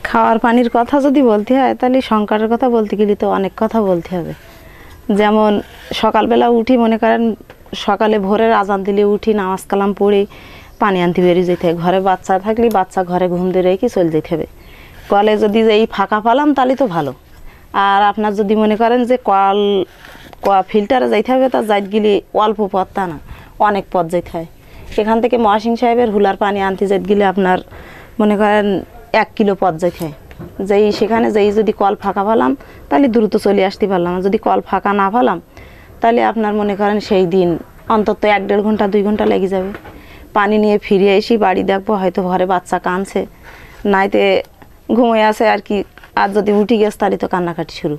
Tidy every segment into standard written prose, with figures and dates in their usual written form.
খাওয়ার পানির কথা যদি বলতে হয় তাহলে সংকটের কথা বলতে গেলে তো অনেক কথা বলতে হবে। যেমন সকালবেলা উঠি, মনে করেন সকালে ভোরের আজান দিলে উঠি, নামাজ কালাম পড়ে পানি আনতে বেরিয়ে যেতে হয়। ঘরে বাচ্চা থাকলে বাচ্চা ঘরে ঘুম দিয়ে রেখে চলে যেতে হবে। কলে যদি এই ফাঁকা পালাম তাহলে তো ভালো। আর আপনার যদি মনে করেন যে কল ফিল্টারে যাইতে হবে, তার যাইতে গেলে অল্প পথ, তা না, অনেক পথ যেতে হয়। সেখান থেকে মহাসিং সাহেবের হুলার পানি আনতে যাইতে গেলে আপনার মনে করেন 1 কিলো পথ যেতে হয়। সেখানে যদি কল ফাঁকা পেলাম তাহলে দ্রুত চলে আসতে পারলাম। যদি কল ফাঁকা না পেলাম তাহলে আপনার মনে করেন সেই দিন অন্তত 1-1.5 ঘন্টা 2 ঘন্টা লেগে যাবে। পানি নিয়ে ফিরে এসে বাড়ি দেখবো হয়তো ঘরে বাচ্চা কাঁদছে, নাইতে ঘুমিয়ে আছে আর কি। আর যদি উঠে গেছে তাহলে তো কান্নাকাটি শুরু।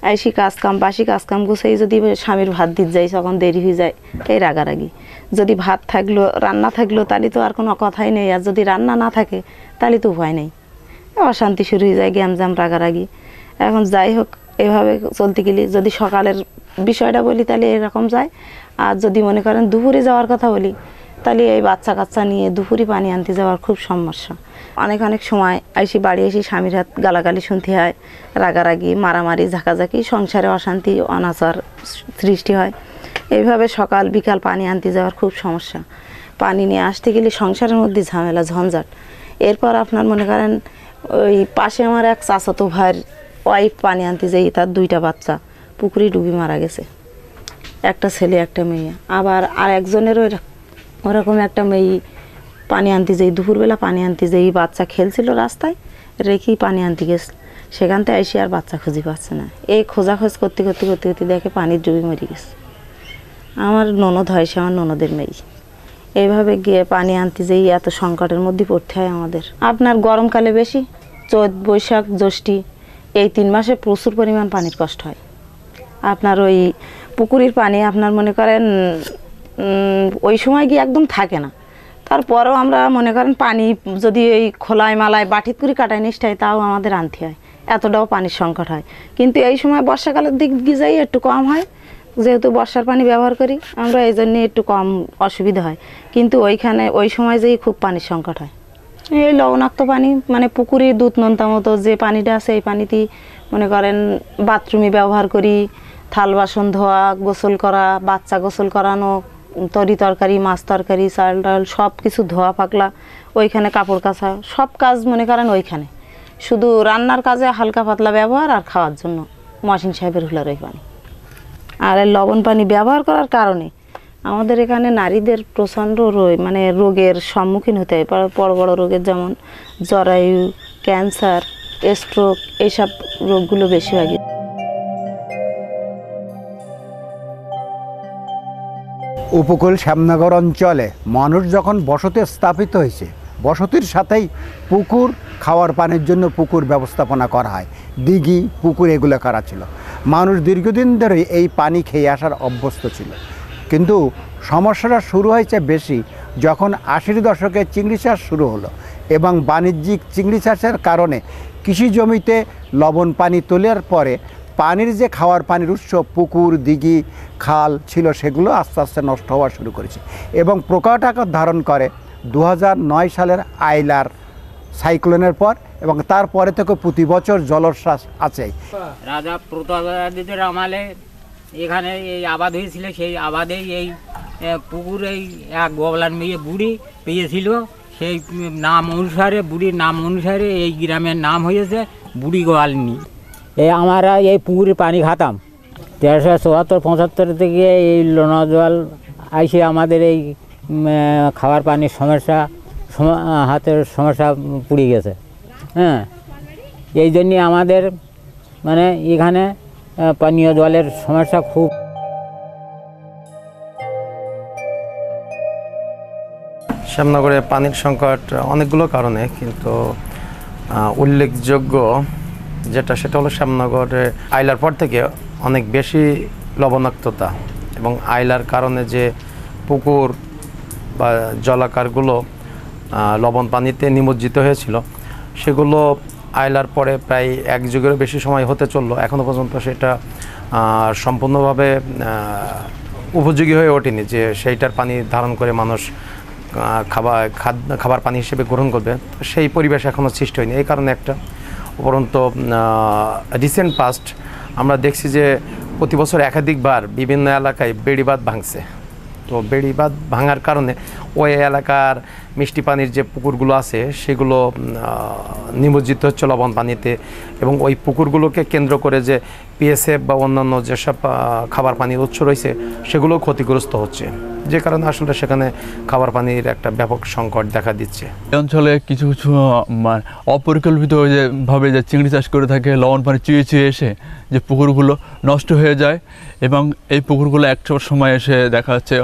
আইসি কাজকাম, বাসি কাজকাম গুছাই যদি স্বামীর ভাত দিতে যাই তখন দেরি হয়ে যায়, এই রাগারাগি। যদি ভাত থাকলো, রান্না থাকলো তাহলে তো আর কোনো কথাই নেই। আর যদি রান্না না থাকে তাহলে তো উপায় নেই, অশান্তি শুরু হয়ে যায়, গ্যামজাম, রাগারাগি। এখন যাই হোক, এভাবে চলতে গেলে যদি সকালের বিষয়টা বলি তাহলে এরকম যায়। আর যদি মনে করেন দুপুরে যাওয়ার কথা বলি তাহলে এই বাচ্চা কাচ্চা নিয়ে দুপুরে পানি আনতে যাওয়ার খুব সমস্যা। অনেক সময় আইসি বাড়ি এসে স্বামীর হাত গালাগালি শুনতে হয়, রাগারাগি, মারামারি, ঝাঁকাঝাঁকি, সংসারে অশান্তি, অনাচার সৃষ্টি হয়। এইভাবে সকাল বিকাল পানি আনতে যাওয়ার খুব সমস্যা। পানি নিয়ে আসতে গেলে সংসারের মধ্যে ঝামেলা, ঝঞ্ঝাট। এরপর আপনার মনে করেন ওই পাশে আমার এক চাচাতো ভাইয়ের ওয়াইফ পানি আনতে যাই, তার 2টা বাচ্চা পুকুরে ডুবে মারা গেছে, একটা ছেলে একটা মেয়ে। আবার আর একজনের ওরকম একটা মেয়ে পানি আনতে যাই, দুপুরবেলা পানি আনতে যাই, বাচ্চা খেলছিল রাস্তায়, রেখেই পানি আনতে গেছে। সেখান থেকে এসে আর বাচ্চা খুঁজে পাচ্ছে না। এই খোঁজাখোঁজ করতে করতে করতে করতে দেখে পানির ডুবে মরে গেছে। আমার ননদ হয়, সে আমার ননদের মেয়ে। এইভাবে গিয়ে পানি আনতে যেই এত সংকটের মধ্যে পড়তে হয় আমাদের। আপনার গরমকালে বেশি, চৈত, বৈশাখ, জ্যৈষ্ঠী, এই 3 মাসে প্রচুর পরিমাণ পানির কষ্ট হয়। আপনার ওই পুকুরের পানি আপনার মনে করেন ওই সময় গিয়ে একদম থাকে না। তারপরেও আমরা মনে করেন পানি যদি এই খোলায় মালায় বাটিত করে কাটায় নিষ্ঠায়, তাও আমাদের আনতে হয়, এতটাও পানির সংকট হয়। কিন্তু এই সময় বর্ষাকালের দিক দিয়ে যাই একটু কম হয়, যেহেতু বর্ষার পানি ব্যবহার করি আমরা, এই জন্যে একটু কম অসুবিধা হয়। কিন্তু ওই সময় যেই খুব পানির সংকট হয়। এই লবণাক্ত পানি, মানে পুকুরে দুধ নোনতা মতো যে পানিটা আছে, এই পানিতেই মনে করেন বাথরুমে ব্যবহার করি, থাল বাসন ধোয়া, গোসল করা, বাচ্চা গোসল করানো, তরকারি, মাছ তরকারি, চাল ডাল সব কিছু ধোয়া পাকলা, ওইখানে কাপড় কাচা, সব কাজ মনে করেন ওইখানে। শুধু রান্নার কাজে হালকা পাতলা ব্যবহার, আর খাওয়ার জন্য মহাসিং সাহেবের হুলার ওই পানি। আর এই লবণ পানি ব্যবহার করার কারণে আমাদের এখানে নারীদের প্রচণ্ড রোগের সম্মুখীন হতে হয়। বড় বড় রোগের যেমন জরায়ু, ক্যান্সার, স্ট্রোক, এইসব রোগগুলো বেশি হয়। উপকূল শ্যামনগর অঞ্চলে মানুষ যখন বসতি স্থাপিত হয়েছে, বসতির সাথেই পুকুর, খাওয়ার পানির জন্য পুকুর ব্যবস্থাপনা করা হয়, দিঘি, পুকুর এগুলো করা ছিল। মানুষ দীর্ঘদিন ধরে এই পানি খেয়ে আসার অভ্যস্ত ছিল। কিন্তু সমস্যাটা শুরু হয়েছে বেশি যখন 80-র দশকে চিংড়ি চাষ শুরু হলো, এবং বাণিজ্যিক চিংড়ি চাষের কারণে কৃষি জমিতে লবণ পানি তোলার পরে পানির যে খাওয়ার পানির উৎস, পুকুর, দিঘি, খাল ছিল, সেগুলো আস্তে আস্তে নষ্ট হওয়া শুরু করেছে এবং প্রকট আকার ধারণ করে 2009 সালের আইলার সাইক্লোনের পর, এবং তারপরে থেকে প্রতি বছর জলোচ্ছ্বাস আছে। রাজা প্রতাপাদিত্যের আমলে এখানে এই আবাদ হয়েছিল, সেই আবাদেই এই পুকুরে এক গোবলার মেয়ে বুড়ি পেয়েছিল, সেই নাম অনুসারে, বুড়ির নাম অনুসারে এই গ্রামের নাম হয়েছে বুড়ি গোয়ালনি। আমরা এই পুকুরে পানি খাতাম 1374-75 থেকে। এই লোনা জল আইসে আমাদের এই খাবার পানির সমস্যা, হাতের সমস্যা পুড়ে গেছে। হ্যাঁ, এই জন্যে আমাদের এখানে পানীয় জলের সমস্যা খুব। শ্যামনগরে পানির সংকট অনেকগুলো কারণে, কিন্তু উল্লেখযোগ্য সেটা হলো শ্যামনগরে আইলার পর থেকে অনেক বেশি লবণাক্ততা, এবং আইলার কারণে যে পুকুর বা জলাকারগুলো লবণ পানিতে নিমজ্জিত হয়েছিল, সেগুলো আইলার পরে প্রায় 1 যুগেরও বেশি সময় হতে চললো, এখনও পর্যন্ত সেটা সম্পূর্ণভাবে উপযোগী হয়ে ওঠেনি যে সেইটার পানি ধারণ করে মানুষ খাবার পানি হিসেবে গ্রহণ করবে। সেই পরিবেশ এখনও সৃষ্টি হয়নি। এই কারণে একটা, উপরন্ত রিসেন্ট পাস্ট আমরা দেখছি যে প্রতি বছর একাধিকবার বিভিন্ন এলাকায় বেড়িবাঁধ ভাঙছে। তো বেড়িবাঁধ ভাঙার কারণে ওই এলাকার মিষ্টি পানির যে পুকুরগুলো আছে সেগুলো নিমজ্জিত হচ্ছে লবণ পানিতে, এবং ওই পুকুরগুলোকে কেন্দ্র করে যে পিএসএফ বা অন্যান্য যেসব খাবার পানির উৎস রয়েছে সেগুলো ক্ষতিগ্রস্ত হচ্ছে, যে কারণে আসলে সেখানে খাবার পানির একটা ব্যাপক সংকট দেখা দিচ্ছে। এই অঞ্চলে কিছু কিছু অপরিকল্পিতভাবে যে চিংড়ি চাষ করে থাকে, লবণ পানি চুয়ে চুয়ে এসে যে পুকুরগুলো নষ্ট হয়ে যায়, এবং এই পুকুরগুলো একটা সময় এসে দেখা যাচ্ছে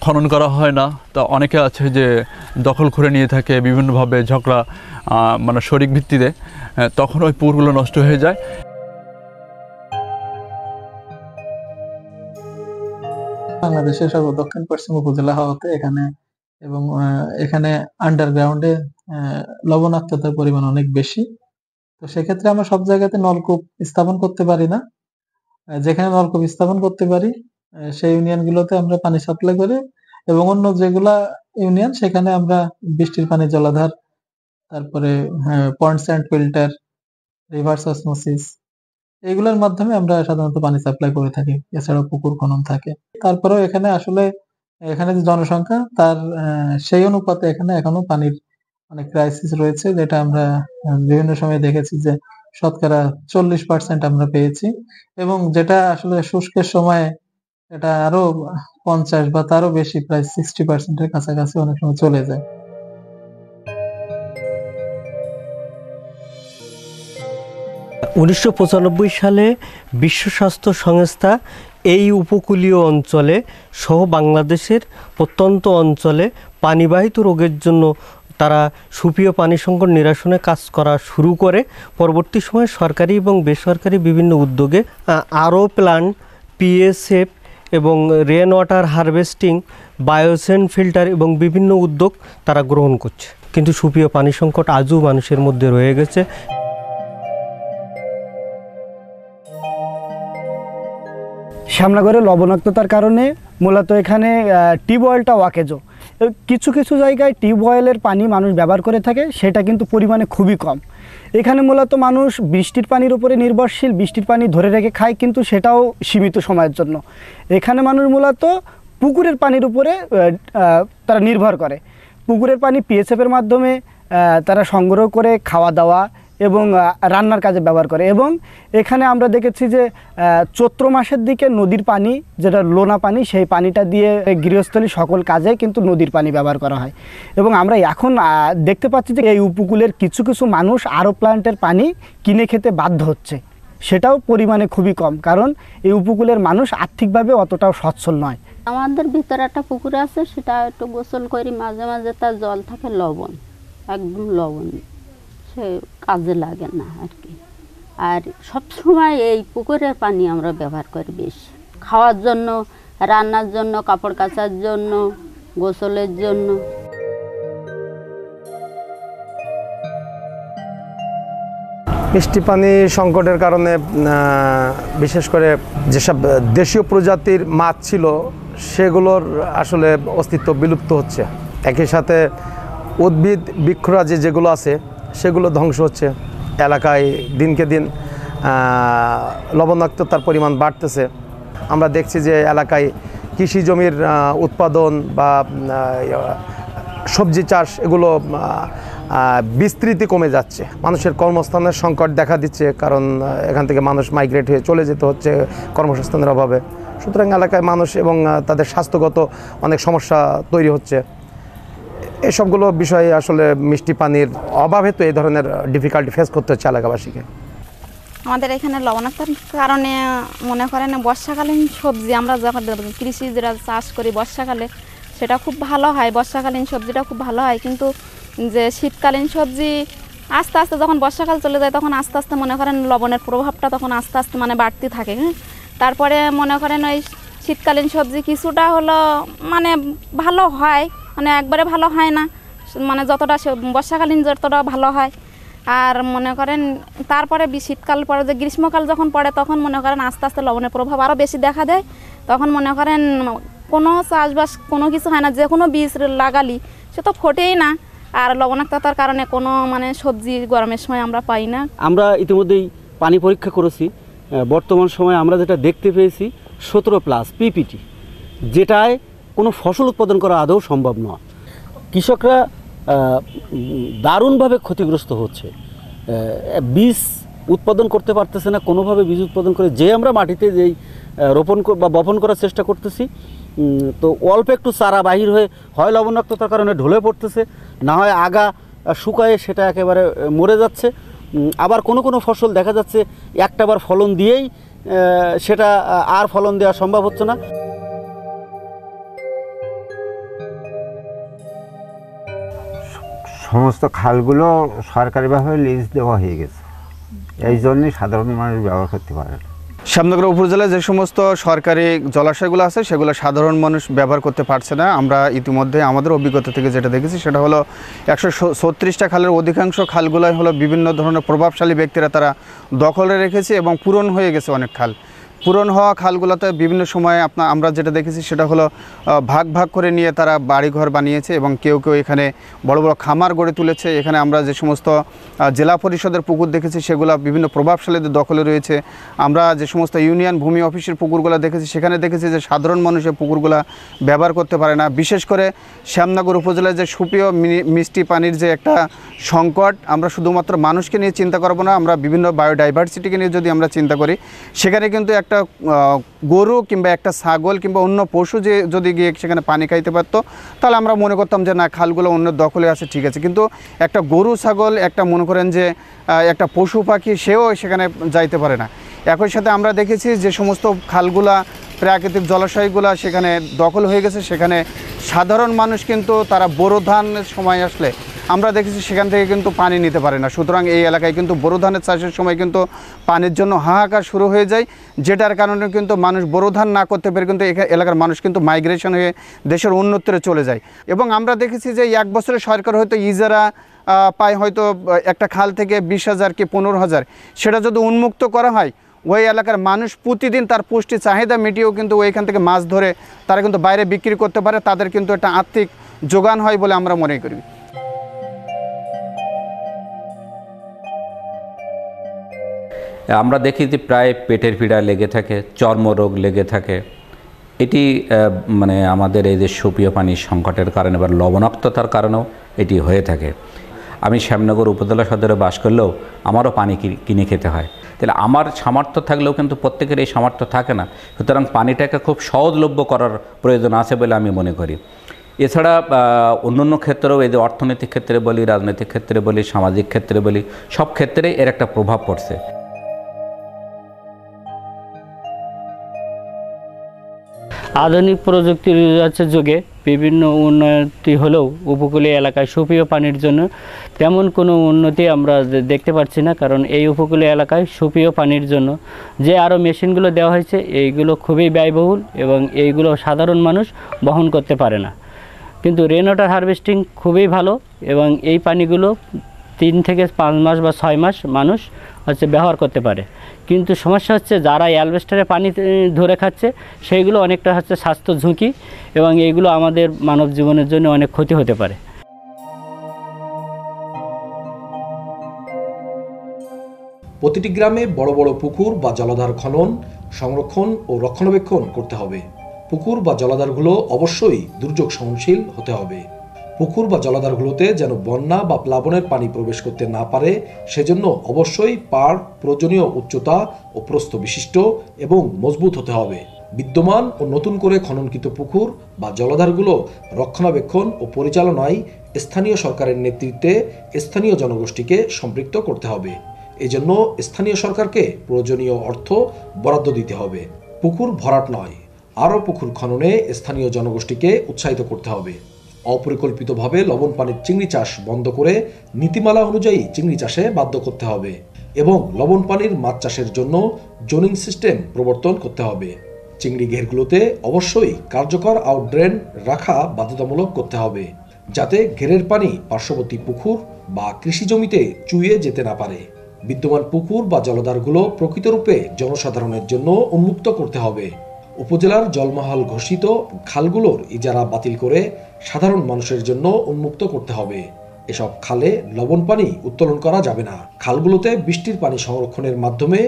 খনন করা হয় না। তো অনেকে আছে যে দখল করে নিয়ে থাকে বিভিন্নভাবে ঝগড়া শরিক ভিত্তিতে, তখন ওই পুকুরগুলো নষ্ট হয়ে যায়। বাংলাদেশের সর্বদক্ষিণ পশ্চিম উপজেলা হওয়াতে এখানে আন্ডারগ্রাউন্ডে লবণাক্ততার পরিমাণ অনেক বেশি। তো সেক্ষেত্রে আমরা সব জায়গাতে নলকূপ স্থাপন করতে পারি না। যেখানে নলকূপ স্থাপন করতে পারি সেই ইউনিয়নগুলোতে আমরা পানি সাপ্লাই করি, এবং অন্য যেগুলা ইউনিয়ন সেখানে আমরা বৃষ্টির পানি জলাধার, তারপরে point sand filter, reverse osmosis, এগুলোর মাধ্যমে আমরা সাধারণত পানি সাপ্লাই করে থাকি। এছাড়াও পুকুর খনন থাকে। তারপরেও এখানে যে জনসংখ্যা তার সেই অনুপাতে এখানে এখনো পানির অনেক ক্রাইসিস রয়েছে, যেটা আমরা বিভিন্ন সময় দেখেছি যে শতকরা 40% আমরা পেয়েছি, এবং যেটা আসলে শুষ্কের সময় এটা আরো 50 বা তারও বেশি, প্রায় 60% এর কাছাকাছি অনেক সময় চলে যায়। 1995 সালে বিশ্ব স্বাস্থ্য সংস্থা এই উপকূলীয় অঞ্চলে সহ বাংলাদেশের প্রত্যন্ত অঞ্চলে পানিবাহিত রোগের জন্য তারা সুপেয় পানি সংকট নিরসনে কাজ করা শুরু করে। পরবর্তী সময়ে সরকারি এবং বেসরকারি বিভিন্ন উদ্যোগে আরও প্ল্যান্ট, পিএসএফ এবং রেন ওয়াটার হারভেস্টিং, বায়োসেন ফিল্টার এবং বিভিন্ন উদ্যোগ তারা গ্রহণ করছে, কিন্তু সুপেয় পানি সংকট আজও মানুষের মধ্যে রয়ে গেছে। শ্যামনগরে লবণাক্ততার কারণে মূলত এখানে টিউবওয়েলটা ওয়াকেজো। কিছু কিছু জায়গায় টিউবওয়েলের পানি মানুষ ব্যবহার করে থাকে, সেটা কিন্তু পরিমাণে খুবই কম। এখানে মূলত মানুষ বৃষ্টির পানির উপরে নির্ভরশীল, বৃষ্টির পানি ধরে রেখে খায়, কিন্তু সেটাও সীমিত সময়ের জন্য। এখানে মানুষ মূলত পুকুরের পানির উপরে তারা নির্ভর করে। পুকুরের পানি পিএসএফের মাধ্যমে তারা সংগ্রহ করে খাওয়া দাওয়া এবং রান্নার কাজে ব্যবহার করে। এবং এখানে আমরা দেখেছি যে চৈত্র মাসের দিকে নদীর পানি, যেটা লোনা পানি, সেই পানিটা দিয়ে গৃহস্থলী সকল কাজে কিন্তু নদীর পানি ব্যবহার করা হয়। এবং আমরা এখন দেখতে পাচ্ছি যে এই উপকূলের কিছু কিছু মানুষ আরও প্ল্যান্টের পানি কিনে খেতে বাধ্য হচ্ছে, সেটাও পরিমাণে খুবই কম, কারণ এই উপকূলের মানুষ আর্থিকভাবে অতটাও সচ্ছল নয়। আমাদের ভিতরে একটা পুকুর আছে, সেটা একটু গোসল করি মাঝে মাঝে, তার জল থাকে লবণ, একদম লবণ, সে কাজে লাগে না আর কি। আর সবসময় এই পুকুরের পানি আমরা ব্যবহার করি বেশি, খাওয়ার জন্য, রান্নার জন্য, কাপড় কাচার জন্য, গোসলের জন্য। মিষ্টি পানি সংকটের কারণে বিশেষ করে যেসব দেশীয় প্রজাতির মাছ ছিল সেগুলোর আসলে অস্তিত্ব বিলুপ্ত হচ্ছে। একই সাথে উদ্ভিদ বৃক্ষরাজি যেগুলো আছে সেগুলো ধ্বংস হচ্ছে। এলাকায় দিনকে দিন লবণাক্ততার পরিমাণ বাড়তেছে। আমরা দেখছি যে এলাকায় কৃষি জমির উৎপাদন বা সবজি চাষ এগুলো বিস্তৃতি কমে যাচ্ছে। মানুষের কর্মস্থানের সংকট দেখা দিচ্ছে, কারণ এখান থেকে মানুষ মাইগ্রেট হয়ে চলে যেতে হচ্ছে কর্মসংস্থানের অভাবে। সুতরাং এলাকায় মানুষ এবং তাদের স্বাস্থ্যগত অনেক সমস্যা তৈরি হচ্ছে। এসবগুলো বিষয়ে আসলে মিষ্টি পানির অভাবে তো এই ধরনের ডিফিকাল্টি ফেস করতে হচ্ছে এলাকাবাসীকে। আমাদের এখানে লবণাক্ততার কারণে মনে করেন বর্ষাকালীন সবজি আমরা যখন কৃষি যেটা চাষ করি বর্ষাকালে, সেটা খুব ভালো হয়, বর্ষাকালীন সবজিটা খুব ভালো হয়। কিন্তু যে শীতকালীন সবজি আস্তে আস্তে যখন বর্ষাকাল চলে যায় তখন আস্তে আস্তে মনে করেন লবণের প্রভাবটা তখন আস্তে আস্তে মানে বাড়তে থাকে। তারপরে মনে করেন ওই শীতকালীন সবজি কিছুটা হলো মানে ভালো হয়, মানে একবারে ভালো হয় না, মানে যতটা বর্ষাকালীন যতটা ভালো হয়। আর মনে করেন তারপরে শীতকাল পরে যে গ্রীষ্মকাল যখন পড়ে তখন মনে করেন আস্তে আস্তে লবণের প্রভাব আরও বেশি দেখা দেয়। তখন মনে করেন কোনো চাষবাস কোনো কিছু হয় না, যে কোনো বীজ লাগালি সে তো ফোটেই না। আর লবণাক্ততার কারণে কোনো মানে সবজি গরমের সময় আমরা পাই না। আমরা ইতিমধ্যেই পানি পরীক্ষা করেছি, বর্তমান সময়ে আমরা যেটা দেখতে পেয়েছি 17+ PPT, যেটায় কোনো ফসল উৎপাদন করা আদৌ সম্ভব নয়। কৃষকরা দারুণভাবে ক্ষতিগ্রস্ত হচ্ছে, বীজ উৎপাদন করতে পারতেছে না, কোনোভাবে বীজ উৎপাদন করে যে আমরা মাটিতে যেই রোপণ বা বপন করার চেষ্টা করতেছি, তো অল্প একটু চারা বাহির হয়ে হয় লবণাক্ততার কারণে ঢলে পড়তেছে, না হয় আগা শুকায়ে সেটা একেবারে মরে যাচ্ছে। আবার কোনো কোনো ফসল দেখা যাচ্ছে একটাবার ফলন দিয়েই সেটা আর ফলন দেওয়া সম্ভব হচ্ছে না। সমস্ত খালগুলো সরকারিভাবে লিজ দেওয়া হয়ে গেছে, এই জন্যই সাধারণ মানুষ ব্যবহার করতে পারে না। শ্যামনগর উপজেলায় যে সমস্ত সরকারি জলাশয়গুলো আছে সেগুলো সাধারণ মানুষ ব্যবহার করতে পারছে না। আমরা ইতিমধ্যে আমাদের অভিজ্ঞতা থেকে যেটা দেখেছি সেটা হলো 136টা খালের অধিকাংশ খালগুলোই হলো বিভিন্ন ধরনের প্রভাবশালী ব্যক্তিরা তারা দখলে রেখেছে এবং পূরণ হয়ে গেছে অনেক খাল। পূরণ হওয়া খালগুলোতে বিভিন্ন সময়ে আমরা যেটা দেখেছি সেটা হলো ভাগ ভাগ করে নিয়ে তারা বাড়িঘর বানিয়েছে এবং কেউ কেউ এখানে বড় বড় খামার গড়ে তুলেছে। এখানে আমরা যে সমস্ত জেলা পরিষদের পুকুর দেখেছি সেগুলো বিভিন্ন প্রভাবশালীদের দখলে রয়েছে। আমরা যে সমস্ত ইউনিয়ন ভূমি অফিসের পুকুরগুলো দেখেছি সেখানে দেখেছি যে সাধারণ মানুষের পুকুরগুলো ব্যবহার করতে পারে না। বিশেষ করে শ্যামনগর উপজেলায় যে সুপেয় মিষ্টি পানির যে একটা সংকট, আমরা শুধুমাত্র মানুষকে নিয়ে চিন্তা করব না, আমরা বিভিন্ন বায়োডাইভার্সিটিকে নিয়ে যদি আমরা চিন্তা করি, সেখানে কিন্তু একটা গরু কিংবা একটা ছাগল কিংবা অন্য পশু যে যদি গিয়ে সেখানে পানি খাইতে পারতো তাহলে আমরা মনে করতাম যে না, খালগুলো অন্য দখলে আছে, ঠিক আছে। কিন্তু একটা গরু ছাগল, একটা মনে করেন যে একটা পশু পাখি, সেও সেখানে যাইতে পারে না। একই সাথে আমরা দেখেছি যে সমস্ত খালগুলা প্রাকৃতিক জলাশয়গুলা সেখানে দখল হয়ে গেছে। সেখানে সাধারণ মানুষ কিন্তু তারা বোরো ধানের সময় আসলে আমরা দেখেছি সেখান থেকে কিন্তু পানি নিতে পারে না। সুতরাং এই এলাকায় কিন্তু বোরো ধানের চাষের সময় কিন্তু পানির জন্য হাহাকার শুরু হয়ে যায়, যেটার কারণে কিন্তু মানুষ বোরো ধান না করতে পেরে কিন্তু এলাকার মানুষ কিন্তু মাইগ্রেশন হয়ে দেশের অন্যত্রে চলে যায়। এবং আমরা দেখেছি যে 1 বছরে সরকার হয়তো ইজারা পায় হয়তো একটা খাল থেকে 20,000 কি 15,000, সেটা যদি উন্মুক্ত করা হয় ওই এলাকার মানুষ প্রতিদিন তার পুষ্টি চাহিদা মিটিয়েও কিন্তু ওইখান থেকে মাছ ধরে তারা কিন্তু বাইরে বিক্রি করতে পারে, তাদের কিন্তু একটা আর্থিক যোগান হয় বলে আমরা মনে করি। আমরা দেখি যে প্রায় পেটের পীড়া লেগে থাকে, চর্মরোগ লেগে থাকে। এটি মানে আমাদের এই যে সুপেয় পানির সংকটের কারণে বা লবণাক্ততার কারণেও এটি হয়ে থাকে। আমি শ্যামনগর উপজেলা সদরে বাস করলেও আমারও পানি কিনে খেতে হয়। তাহলে আমার সামর্থ্য থাকলেও কিন্তু প্রত্যেকের এই সামর্থ্য থাকে না। সুতরাং পানিটাকে খুব সহজলভ্য করার প্রয়োজন আছে বলে আমি মনে করি। এছাড়া অন্যান্য ক্ষেত্রেও এই যে অর্থনৈতিক ক্ষেত্রে বলি, রাজনৈতিক ক্ষেত্রে বলি, সামাজিক ক্ষেত্রে বলি, সব ক্ষেত্রেই এর একটা প্রভাব পড়ছে। আধুনিক প্রযুক্তির যুগে বিভিন্ন উন্নতি হলেও উপকূলীয় এলাকায় সুপেয় পানির জন্য তেমন কোনো উন্নতি আমরা দেখতে পাচ্ছি না। কারণ এই উপকূলীয় এলাকায় সুপেয় পানির জন্য যে আরও মেশিনগুলো দেওয়া হয়েছে এইগুলো খুবই ব্যয়বহুল এবং এইগুলো সাধারণ মানুষ বহন করতে পারে না। কিন্তু রেন ওয়াটার হারভেস্টিং খুবই ভালো এবং এই পানিগুলো 3 থেকে 5 মাস বা 6 মাস মানুষ ব্যবহার করতে পারে। কিন্তু সমস্যা হচ্ছে যারা অ্যালবেস্টারে পানি ধরে খাচ্ছে সেইগুলো অনেকটা স্বাস্থ্য ঝুঁকি এবং এইগুলো আমাদের মানব জীবনের জন্য অনেক ক্ষতি হতে পারে। প্রতিটি গ্রামে বড় বড় পুকুর বা জলাধার খনন, সংরক্ষণ ও রক্ষণাবেক্ষণ করতে হবে। পুকুর বা জলাধারগুলো অবশ্যই দুর্যোগ সহনশীল হতে হবে। পুকুর বা জলাধারগুলোতে যেন বন্যা বা প্লাবনের পানি প্রবেশ করতে না পারে সেজন্য অবশ্যই পাড় প্রয়োজনীয় উচ্চতা ও প্রস্থ বিশিষ্ট এবং মজবুত হতে হবে। বিদ্যমান ও নতুন করে খননকৃত পুকুর বা জলাধারগুলো রক্ষণাবেক্ষণ ও পরিচালনায় স্থানীয় সরকারের নেতৃত্বে স্থানীয় জনগোষ্ঠীকে সম্পৃক্ত করতে হবে। এজন্য স্থানীয় সরকারকে প্রয়োজনীয় অর্থ বরাদ্দ দিতে হবে। পুকুর ভরাট নয়, আরও পুকুর খননে স্থানীয় জনগোষ্ঠীকে উৎসাহিত করতে হবে। অপরিকল্পিতভাবে লবণ পানির চিংড়ি চাষ বন্ধ করে নীতিমালা অনুযায়ী চিংড়ি চাষে বাধ্য করতে হবে এবং লবণ পানির মাছ চাষের জন্য জোনিং সিস্টেম প্রবর্তন করতে হবে। চিংড়ি ঘেরগুলোতে অবশ্যই কার্যকর আউটড্রেন রাখা বাধ্যতামূলক করতে হবে, যাতে ঘেরের পানি পার্শ্ববর্তী পুকুর বা কৃষি জমিতে চুইয়ে যেতে না পারে। বিদ্যমান পুকুর বা জলাধারগুলো প্রকৃতরূপে জনসাধারণের জন্য উন্মুক্ত করতে হবে। উপজেলার জলমহল ঘোষিত খালগুলোর ইজারা বাতিল করে সাধারণ মানুষের জন্য উন্মুক্ত করতে হবে। এসব খালে লবণ পানি উত্তোলন করা যাবে না। খালগুলোতে বৃষ্টির পানি সংরক্ষণের মাধ্যমে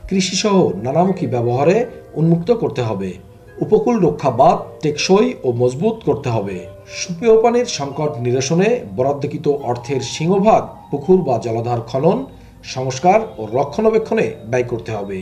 কৃষিসহ নানামুখী ব্যবহারে উন্মুক্ত করতে হবে। উপকূল রক্ষা বাঁধ টেকসই ও মজবুত করতে হবে। সুপেয় পানির সংকট নিরসনে বরাদ্দকৃত অর্থের সিংহভাগ পুকুর বা জলাধার খনন, সংস্কার ও রক্ষণাবেক্ষণে ব্যয় করতে হবে।